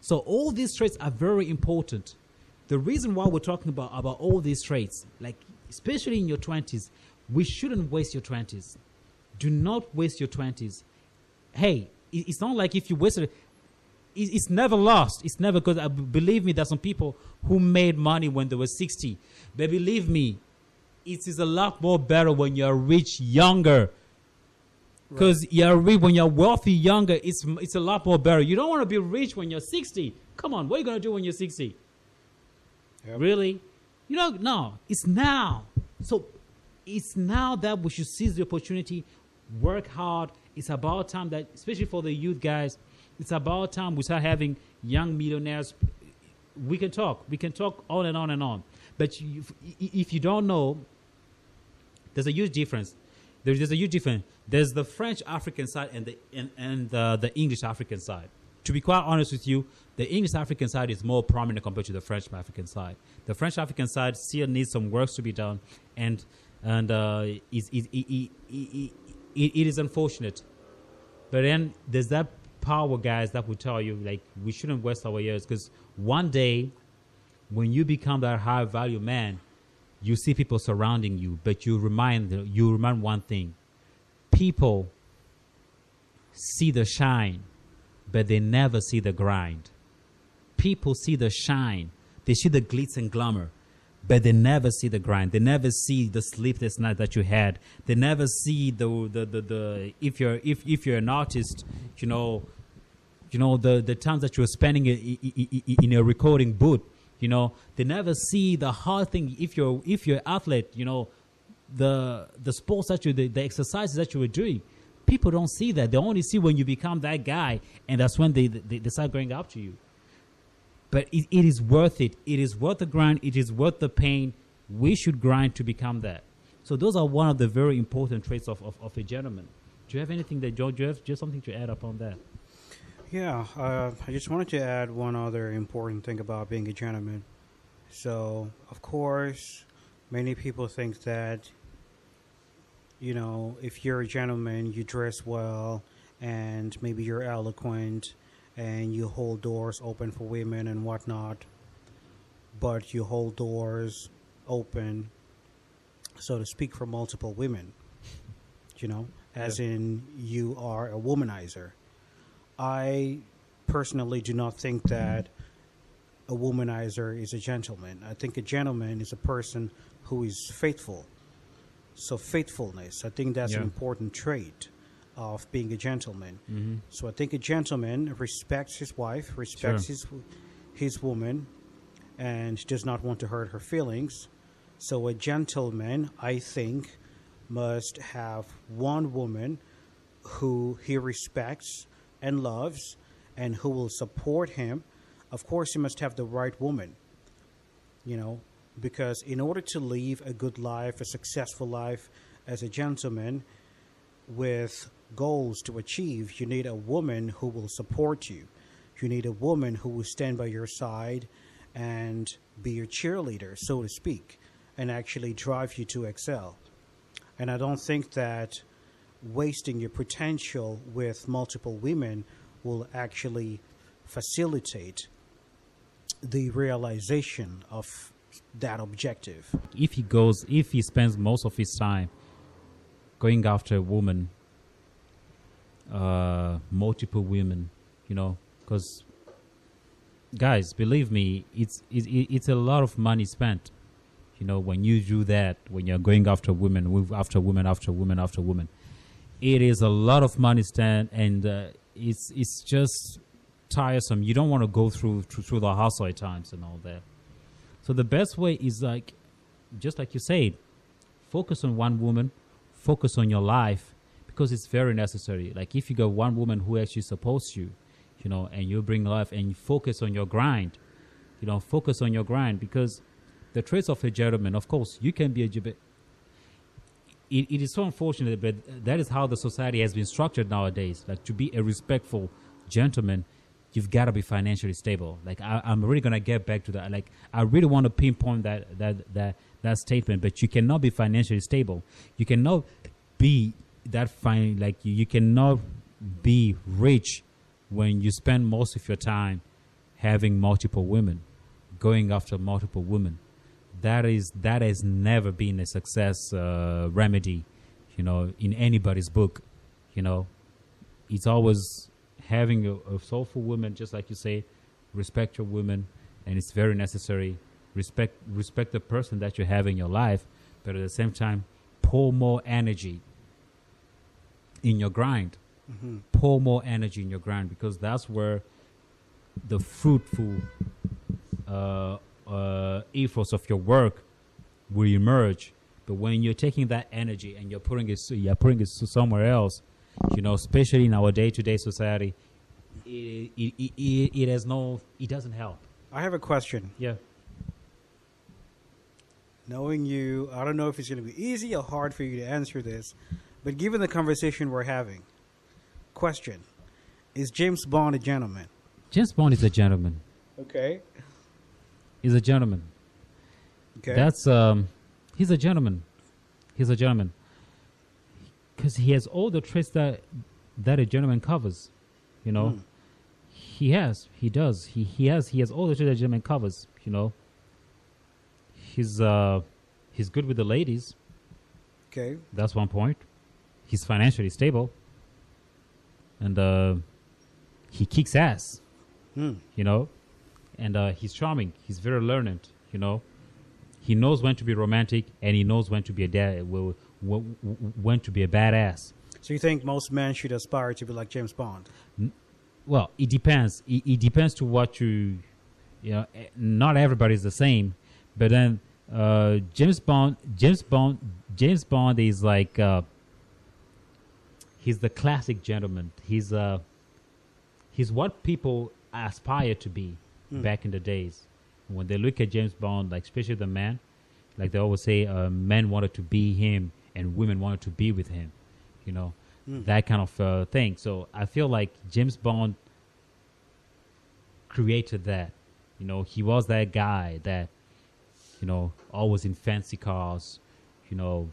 So all these traits are very important. The reason why we're talking about all these traits, like especially in your 20s, we shouldn't waste your 20s. Do not waste your 20s. Hey, it's not like if you wasted it, it's never lost. It's never, because believe me, there's some people who made money when they were 60. But believe me, it is a lot more better when you're rich younger. Because when you're wealthy younger, it's a lot more better. You don't want to be rich when you're 60. Come on, what are you going to do when you're 60? Yep. Really? No, it's now. So it's now that we should seize the opportunity, work hard. It's about time that, especially for the youth guys, it's about time we start having young millionaires. We can talk on and on and on. But if you don't know, there's a huge difference. There's a huge difference. There's the French African side and the English African side. To be quite honest with you, the English African side is more prominent compared to the French African side. The French African side still needs some work to be done, and it is unfortunate. But then there's that power, guys, that will tell you, like, we shouldn't waste our years, because one day when you become that high value man, you see people surrounding you, but you remind one thing: people see the shine, but they never see the grind. People see the shine, they see the glitz and glamour, but they never see the grind. They never see the sleepless night that you had. They never see the if you're an artist, the times that you're spending in a recording booth. They never see the hard thing. If you're an athlete, the sports that the exercises that you were doing. People don't see that. They only see when you become that guy, and that's when they start going up to you. But it is worth it. It is worth the grind. It is worth the pain. We should grind to become that. So those are one of the very important traits of a gentleman. Do you have anything that, George, do you have just something to add up on that? Yeah, I just wanted to add one other important thing about being a gentleman. So, of course, many people think that, if you're a gentleman, you dress well, and maybe you're eloquent, and you hold doors open for women and whatnot. But you hold doors open, so to speak, for multiple women, as in you are a womanizer. I personally do not think that a womanizer is a gentleman. I think a gentleman is a person who is faithful. So faithfulness, I think that's an important trait of being a gentleman. Mm-hmm. So I think a gentleman respects his wife, respects his woman, and does not want to hurt her feelings. So a gentleman, I think, must have one woman who he respects and loves and who will support him. Of course, he must have the right woman, because in order to live a good life, a successful life as a gentleman with goals to achieve, you need a woman who will support you. You need a woman who will stand by your side and be your cheerleader, so to speak, and actually drive you to excel. And I don't think that wasting your potential with multiple women will actually facilitate the realization of that objective. If he spends most of his time going after a woman, multiple women, because guys, believe me, it's a lot of money spent. When you do that, when you're going after women, after women, after women, after women, it is a lot of money spent, and it's just tiresome. You don't want to go through the hustle at times and all that. So the best way is just like you said, focus on one woman, focus on your life, because it's very necessary. Like if you got one woman who actually supports you, and you bring life, and you focus on your grind, focus on your grind, because the traits of a gentleman, of course, you can be a gentleman. It is so unfortunate, but that is how the society has been structured nowadays. Like to be a respectful gentleman, you've got to be financially stable. Like I'm really gonna get back to that. Like I really want to pinpoint that statement. But you cannot be financially stable. You cannot be that fine. Like you cannot be rich when you spend most of your time having multiple women, going after multiple women. That has never been a success remedy, in anybody's book. It's always having a soulful woman, just like you say, respect your women, and it's very necessary. Respect the person that you have in your life, but at the same time, pour more energy in your grind. Mm-hmm. Pour more energy in your grind, because that's where the fruitful ethos of your work will emerge. But when you're taking that energy and you're putting it somewhere else, especially in our day-to-day society, it doesn't help. I have a question. Yeah. Knowing you, I don't know if it's going to be easy or hard for you to answer this, but given the conversation we're having, question: is James Bond a gentleman? James Bond is a gentleman. Okay. He's a gentleman. Okay. That's he's a gentleman. He's a gentleman because he has all the traits that a gentleman covers. He does. He has all the traits that a gentleman covers. He's He's good with the ladies. Okay. That's one point. He's financially stable. And he kicks ass, Hmm. you know. And he's charming. He's very learned, you know. He knows when to be romantic, and he knows when to be when to be a badass. So you think most men should aspire to be like James Bond? Well, it depends. It depends to what you know. Not everybody's the same, but then James Bond is like he's the classic gentleman. He's what people aspire to be back in the days. When they look at James Bond, like especially the man, like they always say, men wanted to be him and women wanted to be with him, you know, that kind of thing. So I feel like James Bond created that. You know, he was that guy that, you know, always in fancy cars. You know,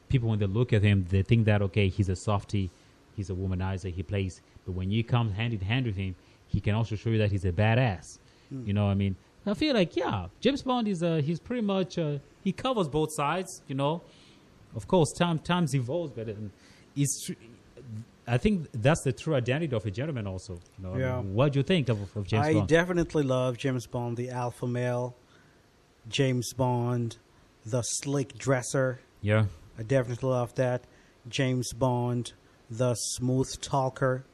people when they look at him, they think that, okay, he's a softie, he's a womanizer, he plays. But when you come hand in hand with him, he can also show you that he's a badass. You know what I mean? I feel like, yeah, James Bond is he's pretty much he covers both sides. You know, of course, times evolves, but I think that's the true identity of a gentleman. Also, you know, Yeah. I mean, what do you think of James I Bond? definitely love James Bond, the alpha male. James Bond, the slick dresser. Yeah, I definitely love that. James Bond, the smooth talker.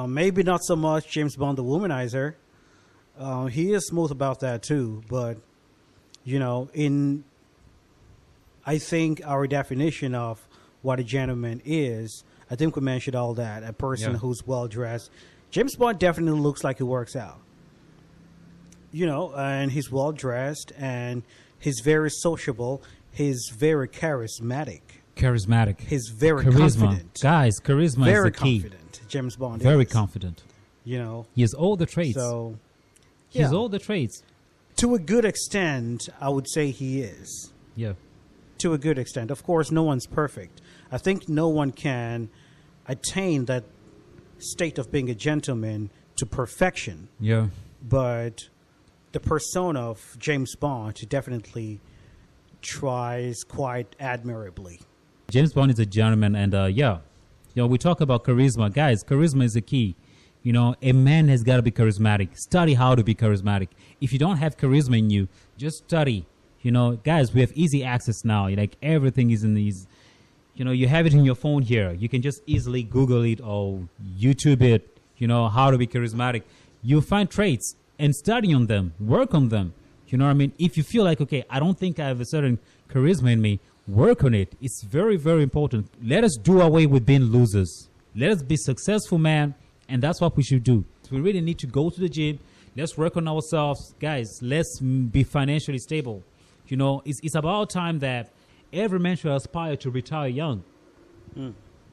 Maybe not so much James Bond, the womanizer. He is smooth about that too, but you know, I think our definition of what a gentleman is, I think we mentioned all that. A person Yeah. who's well dressed. James Bond definitely looks like he works out. You know, and he's well dressed and he's very sociable. He's very charismatic. charismatic. He's very Charisma, confident. guys. Charisma Very is the key. confident. James Bond Very is. confident. You know, He has all the traits. so He has yeah. all the traits. To a good extent, I would say he is. Yeah, To a good extent. Of course, no one's perfect. I think no one can attain that state of being a gentleman to perfection. yeah. But the persona of James Bond definitely tries quite admirably. James Bond is a gentleman, and yeah, you know, we talk about charisma, guys. Charisma is the key. You know, a man has got to be charismatic. Study how to be charismatic. If you don't have charisma in you, just study. You know, guys, we have easy access now. Like everything is in these. You know, you have it in your phone here. You can just easily Google it or YouTube it. You know, how to be charismatic. You'll find traits and study on them. Work on them. You know what I mean? If you feel like, okay, I don't think I have a certain charisma in me, work on it. It's very, very important. Let us do away with being losers. Let us be successful, man. And that's what we should do. We really need to go to the gym. Let's work on ourselves. Guys, let's be financially stable. You know, it's about time that every man should aspire to retire young.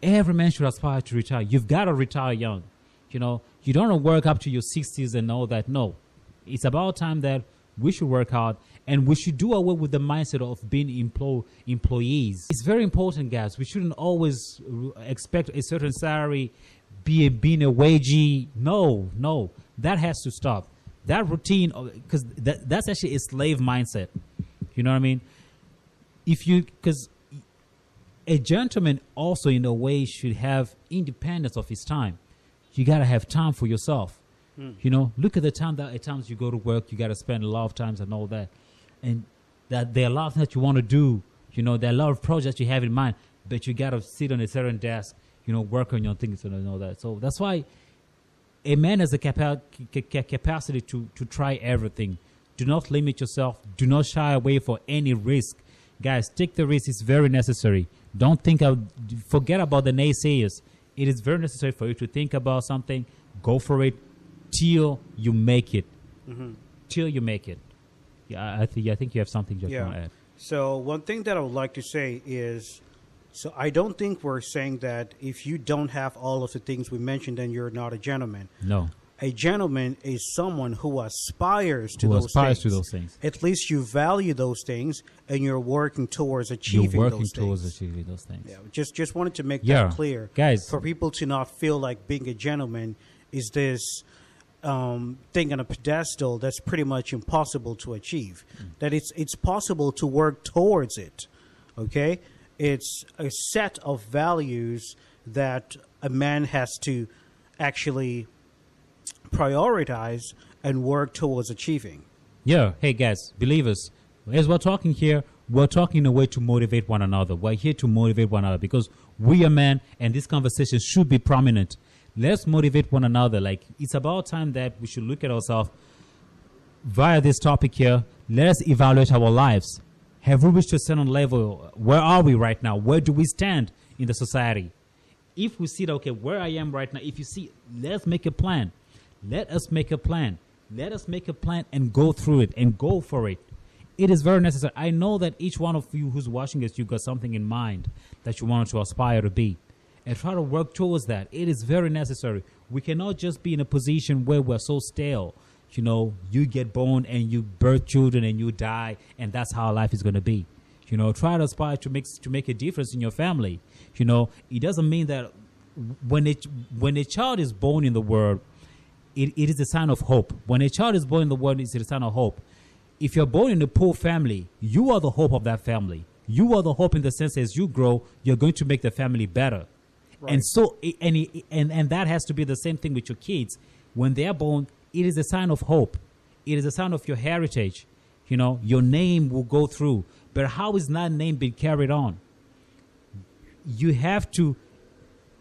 Every man should aspire to retire. You've got to retire young. You know, you don't want to work up to your 60s and all that. No. It's about time that we should work hard and we should do away with the mindset of being employees. It's very important, guys. We shouldn't always expect a certain salary, being a wagee. No. That has to stop. That routine, because that's actually a slave mindset. You know what I mean? Because a gentleman also in a way should have independence of his time. You got to have time for yourself. You know, look at the time that at times you go to work, you got to spend a lot of times and all that. And that there are a lot of things that you want to do. You know, there are a lot of projects you have in mind, but you got to sit on a certain desk, you know, work on your things and all that. So that's why a man has the capacity to try everything. Do not limit yourself. Do not shy away for any risk. Guys, take the risk. It's very necessary. Forget about the naysayers. It is very necessary for you to think about something. Go for it till you make it. Till you make it. Yeah, I think you have something you want to add. So one thing that I would like to say is, so I don't think we're saying that if you don't have all of the things we mentioned, then you're not a gentleman. No. A gentleman is someone who aspires to those things. At least you value those things, and you're working towards achieving You're working those towards things. achieving those things. Yeah, just wanted to make Yeah. that clear, Guys. for people to not feel like being a gentleman is this thing on a pedestal that's pretty much impossible to achieve. That it's possible to work towards it. Okay, it's a set of values that a man has to actually prioritize and work towards achieving. Yeah, hey guys, believers, as we're talking here, we're talking in a way to motivate one another. We're here to motivate one another because we are men and this conversation should be prominent. Let's motivate one another. Like, it's about time that we should look at ourselves via this topic here. Let us evaluate our lives. Have we reached a certain level? Where are we right now? Where do we stand in the society? If we see that, okay, where I am right now, if you see, let's make a plan. Let us make a plan. Let us make a plan and go through it and go for it. It is very necessary. I know that each one of you who's watching this, you got something in mind that you want to aspire to be. And try to work towards that. It is very necessary. We cannot just be in a position where we're so stale. You know, you get born and you birth children and you die, and that's how life is going to be. You know, try to aspire to make a difference in your family. You know, it doesn't mean that when a child is born in the world, it is a sign of hope. When a child is born in the world, it's a sign of hope. If you're born in a poor family, you are the hope of that family. You are the hope in the sense as you grow, you're going to make the family better. Right. And so, and that has to be the same thing with your kids. When they are born, it is a sign of hope. It is a sign of your heritage. You know, your name will go through. But how is that name being carried on? You have to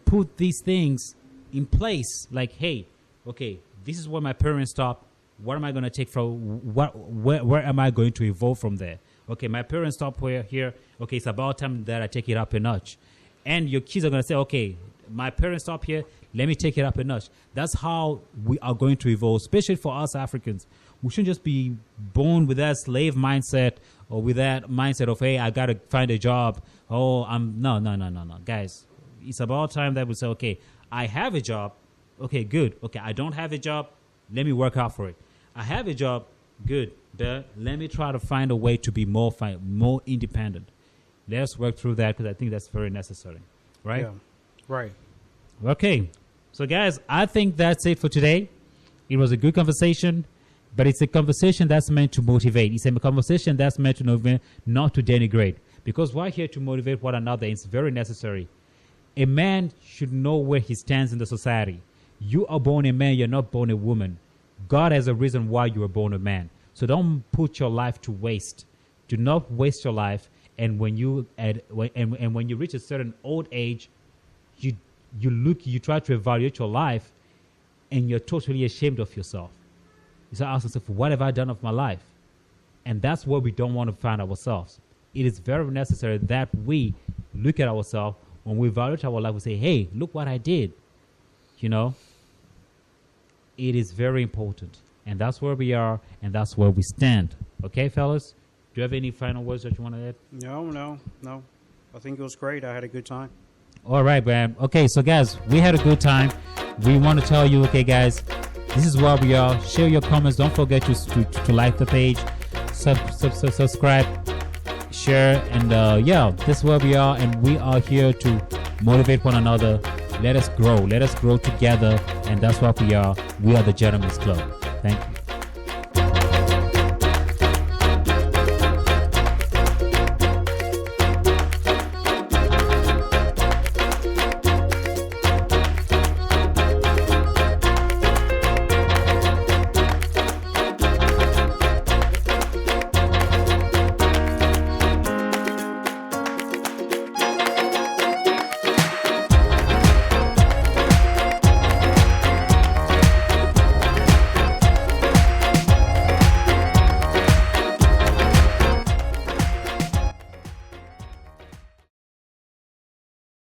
put these things in place. Like, hey, okay, this is where my parents stopped. What am I going to take from? Where am I going to evolve from there? Okay, my parents stopped here. Okay, it's about time that I take it up a notch. And your kids are going to say, okay, my parents stopped here. Let me take it up a notch. That's how we are going to evolve, especially for us Africans. We shouldn't just be born with that slave mindset or with that mindset of, hey, I got to find a job. Oh, no. Guys, it's about time that we say, okay, I have a job. Okay, good. Okay, I don't have a job. Let me work out for it. I have a job. Good. But let me try to find a way to be more independent. Let's work through that because I think that's very necessary. Right? Yeah. Right. Okay. So, guys, I think that's it for today. It was a good conversation, but it's a conversation that's meant to motivate. It's a conversation that's meant to not to denigrate, because we're here to motivate one another. It's very necessary. A man should know where he stands in the society. You are born a man. You're not born a woman. God has a reason why you were born a man. So don't put your life to waste. Do not waste your life. And when you when you reach a certain old age, you try to evaluate your life, and you're totally ashamed of yourself. You start asking yourself, what have I done of my life? And that's where we don't want to find ourselves. It is very necessary that we look at ourselves when we evaluate our life. We say, hey, look what I did. You know, it is very important. And that's where we are, and that's where we stand. Okay, fellas? Do you have any final words that you want to add? No. I think it was great. I had a good time. All right, man. Okay, so guys, we had a good time. We want to tell you, okay, guys, this is where we are. Share your comments. Don't forget to like the page, subscribe, share, and this is where we are, and we are here to motivate one another. Let us grow. Let us grow together, and that's what we are. We are the Gentlemen's Club. Thank you.